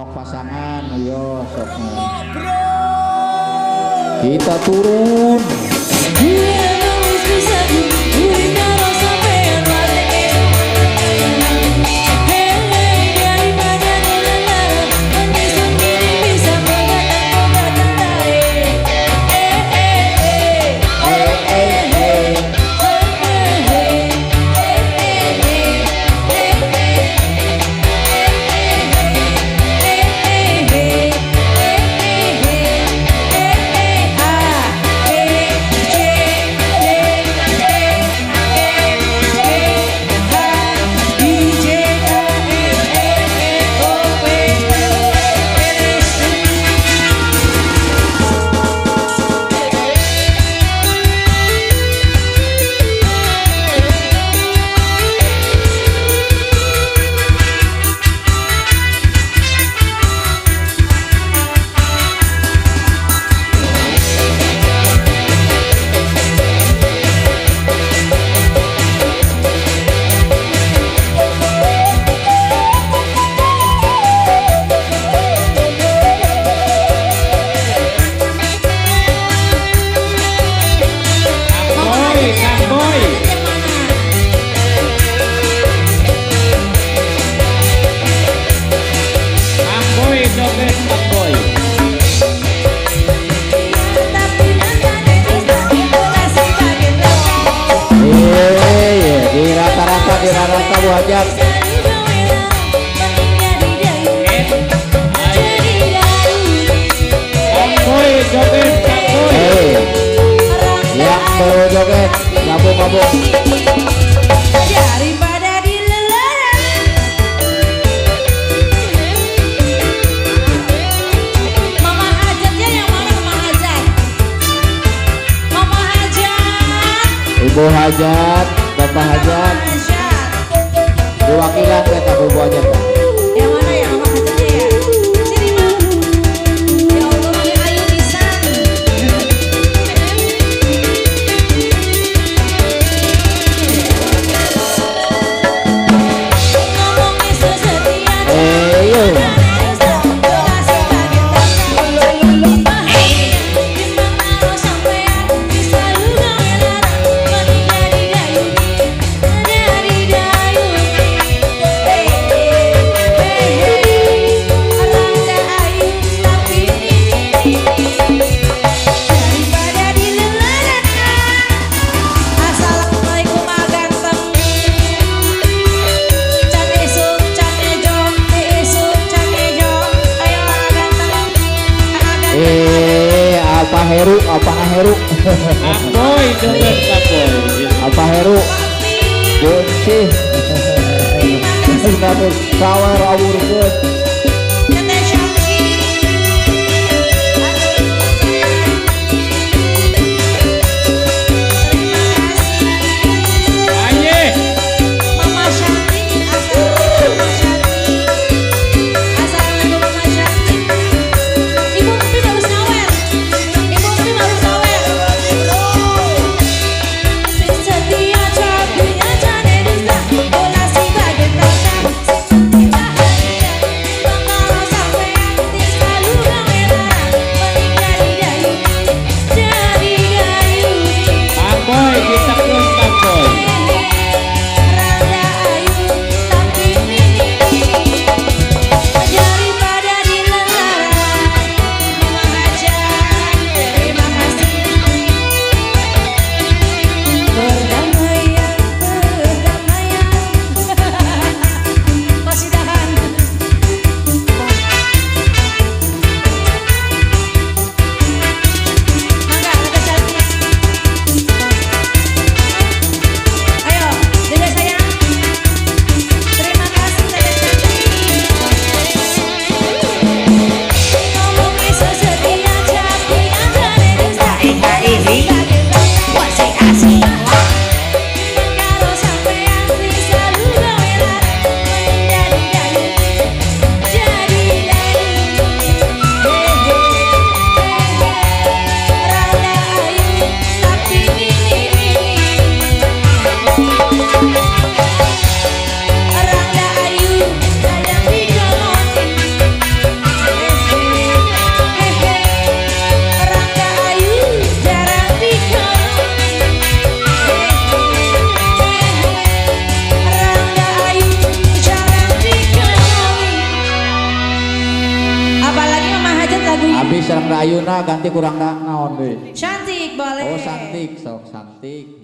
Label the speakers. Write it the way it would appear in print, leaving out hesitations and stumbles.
Speaker 1: sok pasangan yo sok kita turun rata-rata Bu Hajat. Ya baru joget mabuk-mabuk.
Speaker 2: Daripada dileleh Mama Hajatnya yang mana Mama Hajat? Mama Hajat,
Speaker 1: Ibu Hajat, Bapak Hajat, diwakilan kita Bu Hajat.
Speaker 2: yang mana ya Mama Hajatnya ya? Sini Mak. Ya Allah Mami Ayu pisan. Ngomongin sesetian
Speaker 1: apa Heru
Speaker 3: Apoy joget apoy.
Speaker 1: apa Heru Bunci sawer awurkeun Tapi sareng da ayeuna ganti kurang da naon deui.
Speaker 2: Cantik boleh.
Speaker 1: Oh, cantik, sok cantik.